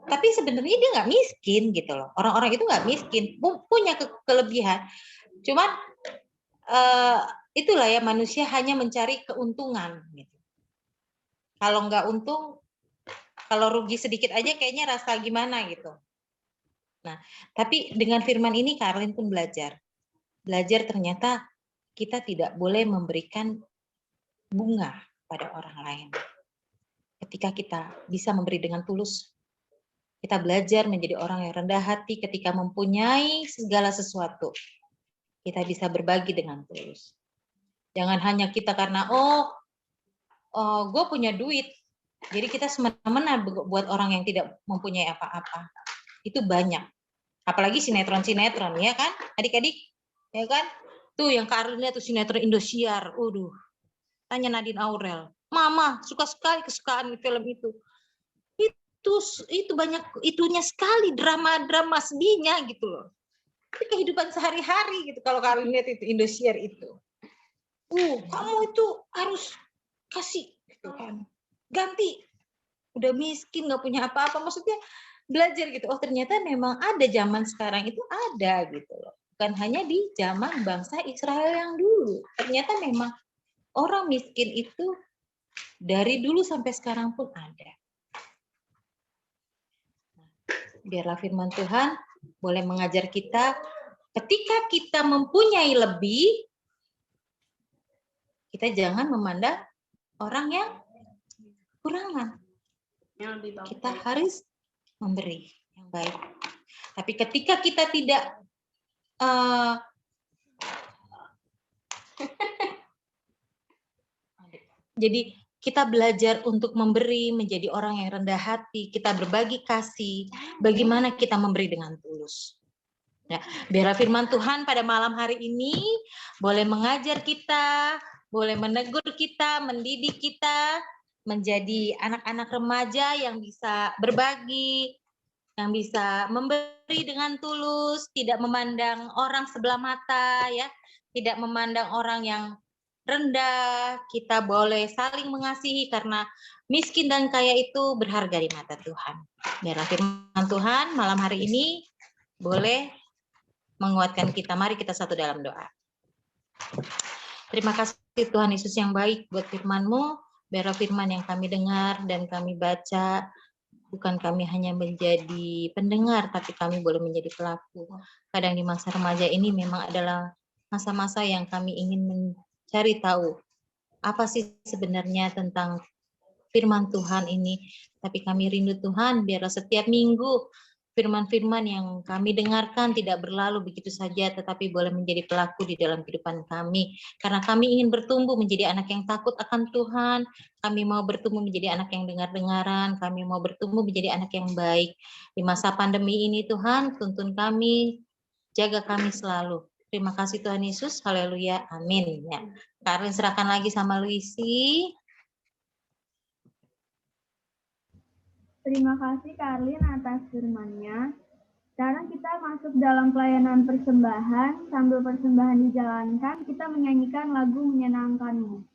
[SPEAKER 3] tapi sebenarnya dia nggak miskin gitu loh. Orang-orang itu nggak miskin, punya kelebihan. Cuman itulah ya, manusia hanya mencari keuntungan. Gitu. Kalau nggak untung, kalau rugi sedikit aja kayaknya rasa gimana gitu. Nah, tapi dengan firman ini Karlin pun belajar. Belajar ternyata kita tidak boleh memberikan bunga pada orang lain. Ketika kita bisa memberi dengan tulus, kita belajar menjadi orang yang rendah hati ketika mempunyai segala sesuatu. Kita bisa berbagi dengan tulus. Jangan hanya kita karena gue punya duit, jadi kita semena-mena buat orang yang tidak mempunyai apa-apa. Itu banyak. Apalagi sinetron-sinetron, ya kan, adik-adik, ya kan? Tuh yang Kak Arlin lihat tuh sinetron Indosiar, tanya Nadine Aurel, Mama suka sekali kesukaan film itu. Itu banyak itunya sekali, drama-drama sedihnya gitu loh. Itu kehidupan sehari-hari gitu kalau Kak Arlin lihat itu Indosiar itu. Kamu itu harus kasih gitu kan. Ganti. Udah miskin, nggak punya apa-apa, maksudnya belajar gitu. Oh ternyata memang ada zaman sekarang itu ada gitu loh. Bukan hanya di zaman bangsa Israel yang dulu. Ternyata memang orang miskin itu dari dulu sampai sekarang pun ada. Biarlah firman Tuhan boleh mengajar kita ketika kita mempunyai lebih, kita jangan memandang orang yang kurangan. Kita harus memberi yang baik. Tapi ketika kita tidak jadi kita belajar untuk memberi, menjadi orang yang rendah hati, kita berbagi kasih, bagaimana kita memberi dengan tulus. Ya, biarlah firman Tuhan pada malam hari ini boleh mengajar kita, boleh menegur kita, mendidik kita, menjadi anak-anak remaja yang bisa berbagi, yang bisa memberi dengan tulus, tidak memandang orang sebelah mata, ya, tidak memandang orang yang rendah. Kita boleh saling mengasihi karena miskin dan kaya itu berharga di mata Tuhan. Biarlah firman Tuhan malam hari ini boleh menguatkan kita. Mari kita satu dalam doa. Terima kasih Tuhan Yesus yang baik buat firman-Mu. Biarlah firman yang kami dengar dan kami baca, bukan kami hanya menjadi pendengar, tapi kami boleh menjadi pelaku. Kadang di masa remaja ini memang adalah masa-masa yang kami ingin mencari tahu apa sih sebenarnya tentang firman Tuhan ini. Tapi kami rindu Tuhan, biarlah setiap minggu firman-firman yang kami dengarkan tidak berlalu begitu saja, tetapi boleh menjadi pelaku di dalam kehidupan kami. Karena kami ingin bertumbuh menjadi anak yang takut akan Tuhan, kami mau bertumbuh menjadi anak yang dengar-dengaran, kami mau bertumbuh menjadi anak yang baik. Di masa pandemi ini Tuhan, tuntun kami, jaga kami selalu. Terima kasih Tuhan Yesus, haleluya, amin. Ya. Karen serahkan lagi sama Luisi.
[SPEAKER 4] Terima kasih Karlin atas firman-Nya. Sekarang kita masuk dalam pelayanan persembahan. Sambil persembahan dijalankan, kita menyanyikan lagu Menyenangkan-Mu.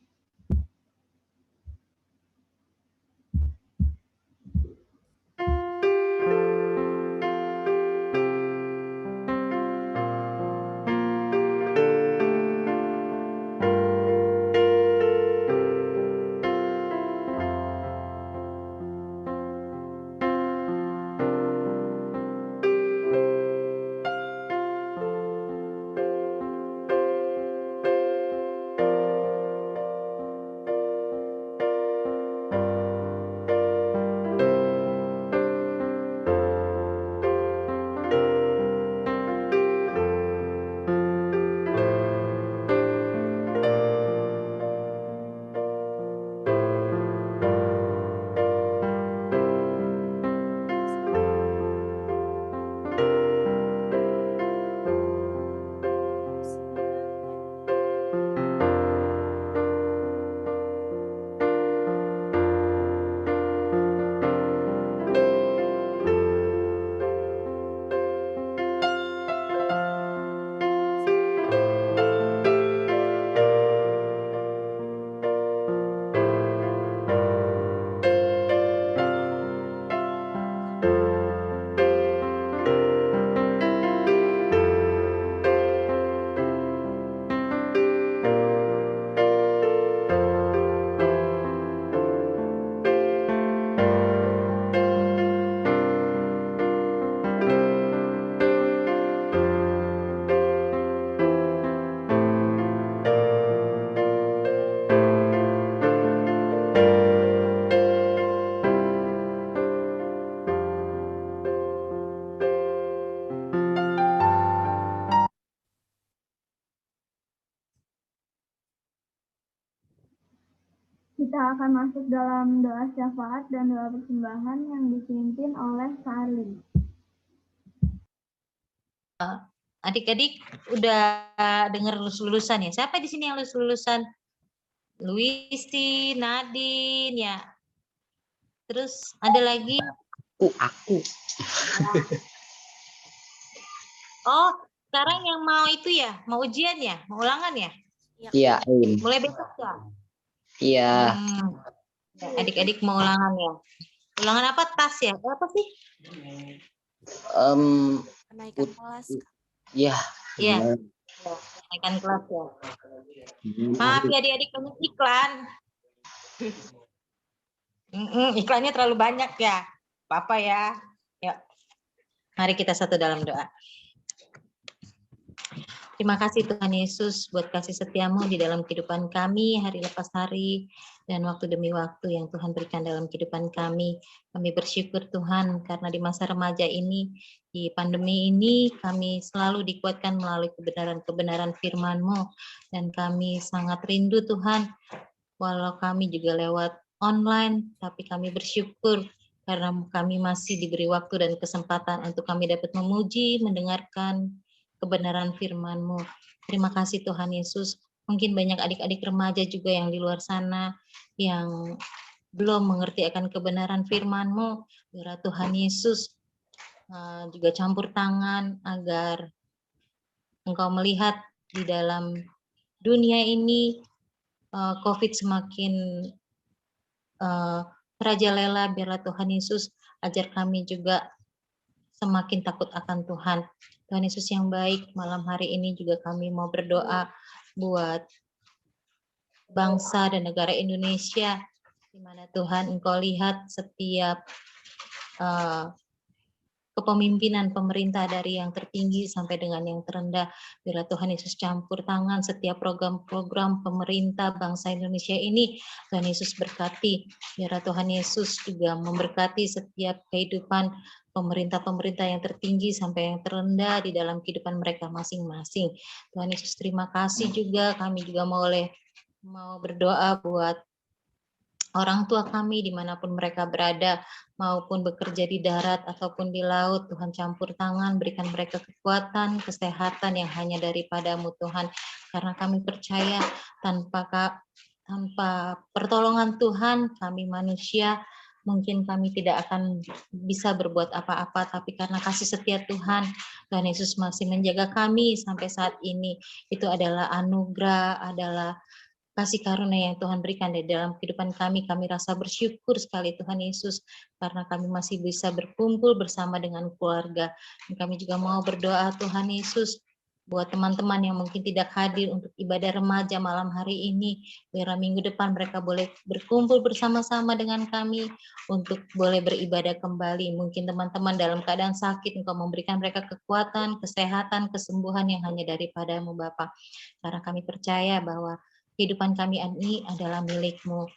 [SPEAKER 4] kita akan masuk dalam doa syafaat dan doa persembahan yang dipimpin oleh Kak Arlin.
[SPEAKER 3] Adik-adik udah dengar lulusan ya? Siapa di sini yang lulusan? Luisti, Nadine ya. Terus ada lagi?
[SPEAKER 1] Aku.
[SPEAKER 3] Oh, sekarang yang mau itu ya? Mau ujian ya? Mau ulangan ya?
[SPEAKER 1] Iya, Ain.
[SPEAKER 3] Mulai besok ya?
[SPEAKER 1] Iya.
[SPEAKER 3] Ya, adik-adik mau ulangan ya? Ulangan apa? Tas ya? Apa sih?
[SPEAKER 5] Kenaikan kelas.
[SPEAKER 1] Ya.
[SPEAKER 3] Iya. Kenaikan kelas ya. Maaf ya adik-adik, banyak iklan. Iklannya terlalu banyak ya. Apa ya? Ya. Mari kita satu dalam doa. Terima kasih Tuhan Yesus buat kasih setiamu di dalam kehidupan kami hari lepas hari dan waktu demi waktu yang Tuhan berikan dalam kehidupan kami. Kami bersyukur Tuhan karena di masa remaja ini, di pandemi ini kami selalu dikuatkan melalui kebenaran-kebenaran firman-Mu dan kami sangat rindu Tuhan walau kami juga lewat online tapi kami bersyukur karena kami masih diberi waktu dan kesempatan untuk kami dapat memuji, mendengarkan kebenaran firman-Mu. Terima kasih Tuhan Yesus. Mungkin banyak adik-adik remaja juga yang di luar sana yang belum mengerti akan kebenaran firman-Mu. Biarlah Tuhan Yesus juga campur tangan agar Engkau melihat di dalam dunia ini COVID semakin merajalela. Biarlah Tuhan Yesus ajar kami juga semakin takut akan Tuhan. Tuhan Yesus yang baik, malam hari ini juga kami mau berdoa buat bangsa dan negara Indonesia, di mana Tuhan Engkau lihat setiap kepemimpinan pemerintah dari yang tertinggi sampai dengan yang terendah. Biarlah Tuhan Yesus campur tangan setiap program-program pemerintah bangsa Indonesia ini. Tuhan Yesus berkati. Biarlah Tuhan Yesus juga memberkati setiap kehidupan pemerintah-pemerintah yang tertinggi sampai yang terendah di dalam kehidupan mereka masing-masing. Tuhan Yesus terima kasih juga. Kami juga mau berdoa buat orang tua kami dimanapun mereka berada, maupun bekerja di darat ataupun di laut. Tuhan campur tangan, berikan mereka kekuatan, kesehatan yang hanya daripadamu Tuhan. Karena kami percaya tanpa pertolongan Tuhan, kami manusia, mungkin kami tidak akan bisa berbuat apa-apa, tapi karena kasih setia Tuhan, Tuhan Yesus masih menjaga kami sampai saat ini. Itu adalah anugerah, adalah kasih karunia yang Tuhan berikan di dalam kehidupan kami. Kami rasa bersyukur sekali Tuhan Yesus karena kami masih bisa berkumpul bersama dengan keluarga. Dan kami juga mau berdoa Tuhan Yesus buat teman-teman yang mungkin tidak hadir untuk ibadah remaja malam hari ini. Biarlah minggu depan mereka boleh berkumpul bersama-sama dengan kami untuk boleh beribadah kembali. Mungkin teman-teman dalam keadaan sakit, Engkau memberikan mereka kekuatan, kesehatan, kesembuhan yang hanya daripadamu Bapa. Karena kami percaya bahwa kehidupan kami ini adalah milik-Mu.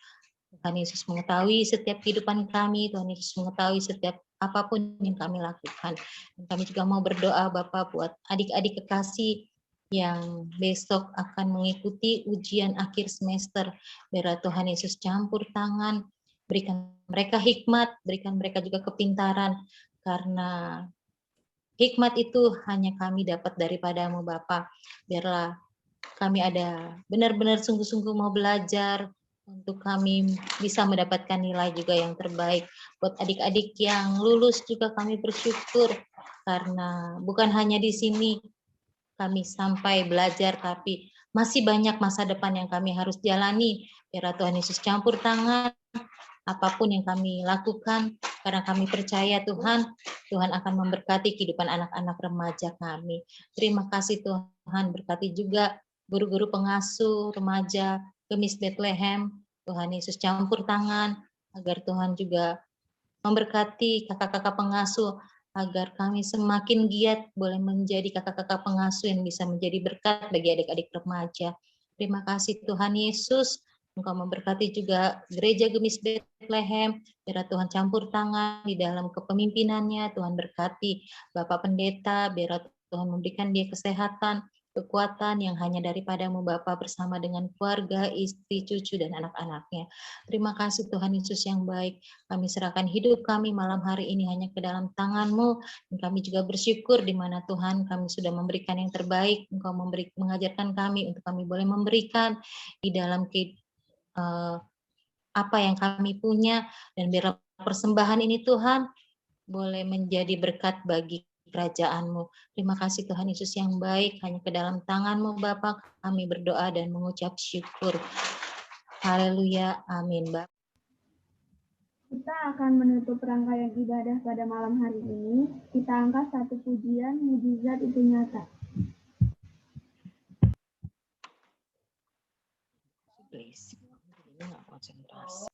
[SPEAKER 3] Tuhan Yesus mengetahui setiap kehidupan kami, Tuhan Yesus mengetahui setiap apapun yang kami lakukan. Dan kami juga mau berdoa Bapak buat adik-adik kekasih yang besok akan mengikuti ujian akhir semester. Biarlah Tuhan Yesus campur tangan, berikan mereka hikmat, berikan mereka juga kepintaran, karena hikmat itu hanya kami dapat daripadamu Bapa. Biarlah kami ada benar-benar sungguh-sungguh mau belajar untuk kami bisa mendapatkan nilai juga yang terbaik. Buat adik-adik yang lulus juga kami bersyukur karena bukan hanya di sini kami sampai belajar, tapi masih banyak masa depan yang kami harus jalani. Biar Tuhan Yesus campur tangan apapun yang kami lakukan, karena kami percaya Tuhan akan memberkati kehidupan anak-anak remaja kami. Terima kasih Tuhan, berkati juga guru-guru pengasuh remaja Gemis Bethlehem. Tuhan Yesus campur tangan agar Tuhan juga memberkati kakak-kakak pengasuh agar kami semakin giat boleh menjadi kakak-kakak pengasuh yang bisa menjadi berkat bagi adik-adik remaja. Terima kasih Tuhan Yesus. Engkau memberkati juga gereja Gemis Bethlehem. Biar Tuhan campur tangan di dalam kepemimpinannya. Tuhan berkati Bapak Pendeta. Biar Tuhan memberikan dia kesehatan. kekuatan yang hanya daripadamu Bapa bersama dengan keluarga, istri, cucu, dan anak-anaknya. Terima kasih Tuhan Yesus yang baik. Kami serahkan hidup kami malam hari ini hanya ke dalam tangan-Mu. Dan kami juga bersyukur di mana Tuhan kami sudah memberikan yang terbaik. Engkau mengajarkan kami untuk kami boleh memberikan di dalam apa yang kami punya. Dan biarlah persembahan ini Tuhan boleh menjadi berkat bagi kerajaan-Mu. Terima kasih Tuhan Yesus yang baik, hanya ke dalam tangan-Mu Bapa kami berdoa dan mengucap syukur. Haleluya, amin Bapak.
[SPEAKER 4] Kita akan menutup rangkaian ibadah pada malam hari ini. Kita angkat satu pujian, mujizat itu nyata.
[SPEAKER 3] Please. Ini nggak konsentrasi.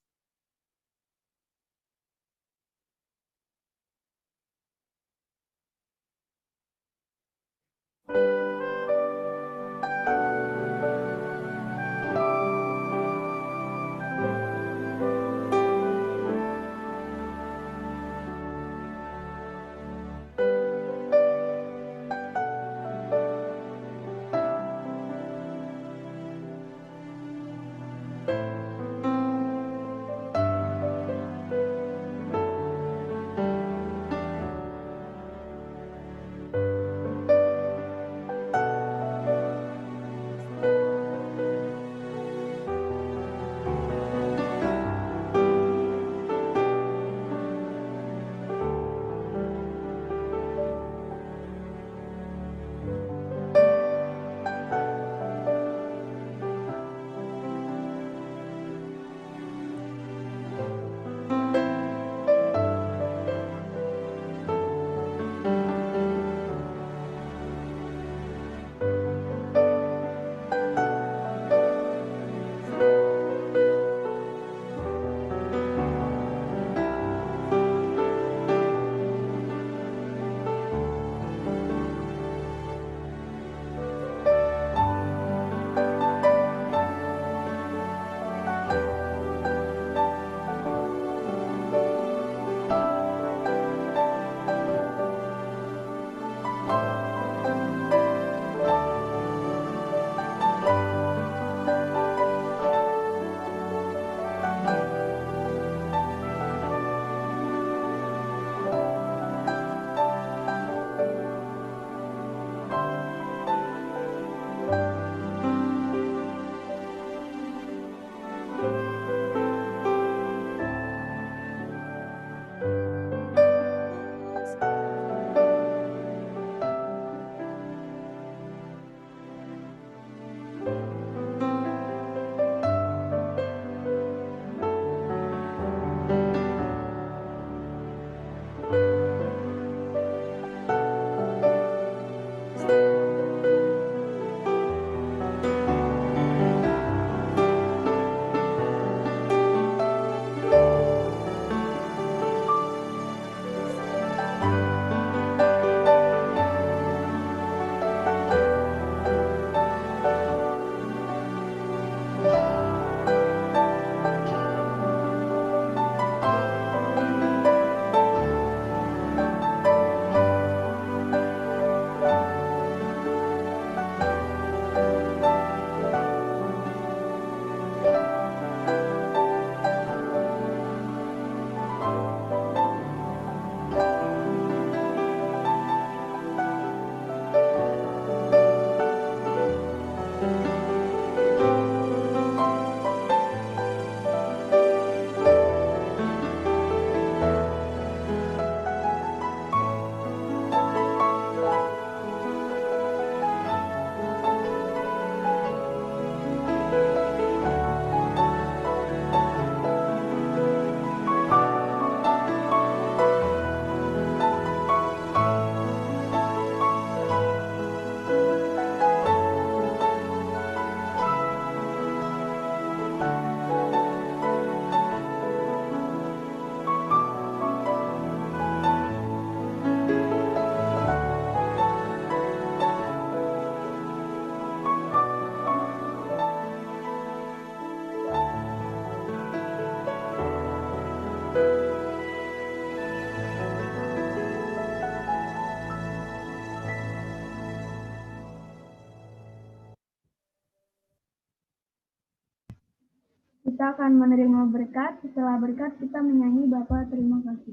[SPEAKER 4] Kita akan menerima berkat. Setelah berkat kita menyanyi Bapa terima kasih.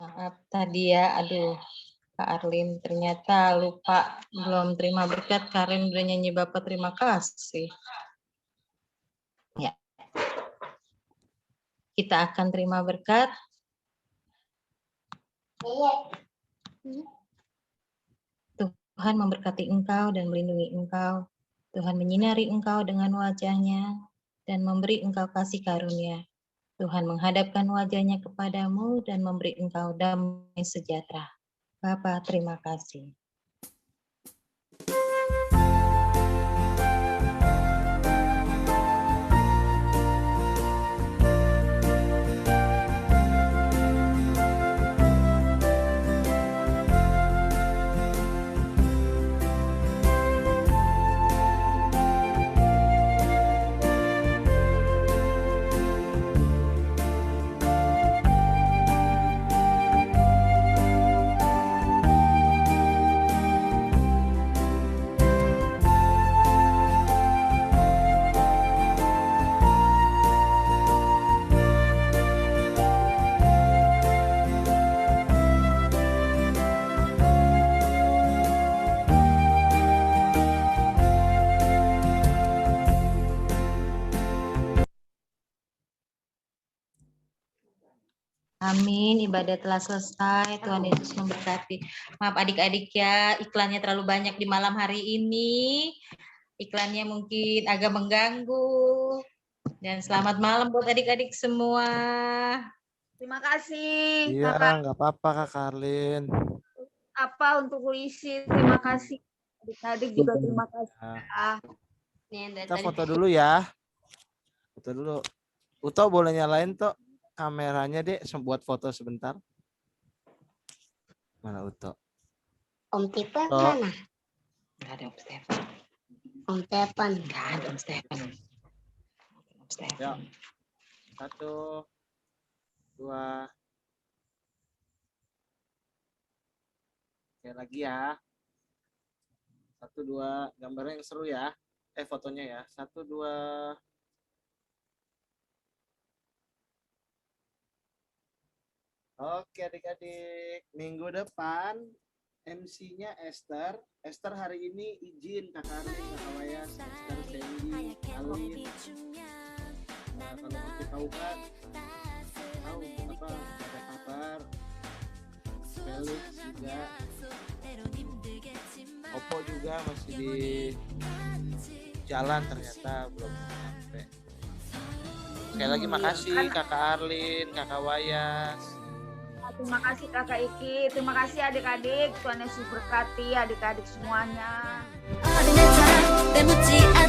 [SPEAKER 3] Maaf tadi ya, aduh Kak Arlin ternyata lupa belum terima berkat. Karin udah nyanyi Bapak terima kasih. Ya. Kita akan terima berkat. Tuhan memberkati engkau dan melindungi engkau. Tuhan menyinari engkau dengan wajah-Nya dan memberi engkau kasih karunia. Tuhan menghadapkan wajah-Nya kepadamu dan memberi engkau damai sejahtera. Bapa, terima kasih. Amin, ibadah telah selesai. Tuhan Yesus memberkati. Maaf adik-adik ya, iklannya terlalu banyak di malam hari ini. Iklannya mungkin agak mengganggu. Dan selamat malam buat adik-adik semua.
[SPEAKER 8] Terima kasih.
[SPEAKER 2] Iya,
[SPEAKER 8] Kakak
[SPEAKER 2] nggak apa-apa Kak Karlin.
[SPEAKER 8] apa untuk puisi. Terima kasih. Adik-adik juga terima kasih.
[SPEAKER 2] Nah,
[SPEAKER 3] Nih,
[SPEAKER 2] kita foto dulu ya. Foto dulu. Uto boleh nyalain tuh kameranya deh buat foto sebentar. Mana Uto?
[SPEAKER 9] Om Stefan
[SPEAKER 2] Oh.
[SPEAKER 9] mana?
[SPEAKER 3] Nggak ada Om Stefan.
[SPEAKER 9] Om Stefan.
[SPEAKER 3] Nggak ada Om Stefan. Om Stefan.
[SPEAKER 2] Ya. 1, 2. Oke, lagi ya. 1, 2. Gambarnya yang seru ya. Fotonya ya. 1, 2. Oke adik-adik, minggu depan MC-nya Esther. Esther hari ini izin Kak Arlin, Kak Wayas, Esther, Sandy, Alin. Kalau masih tahu kan, tahu apa ada kabar. Felix juga, Opo juga masih di jalan ternyata belum sampai. Sekali lagi makasih Kakak Arlin, Kakak Wayas.
[SPEAKER 8] Terima kasih Kakak Iki. Terima kasih adik-adik. Tuhan Yesus berkati adik-adik semuanya.
[SPEAKER 10] 어린애처럼 때묻지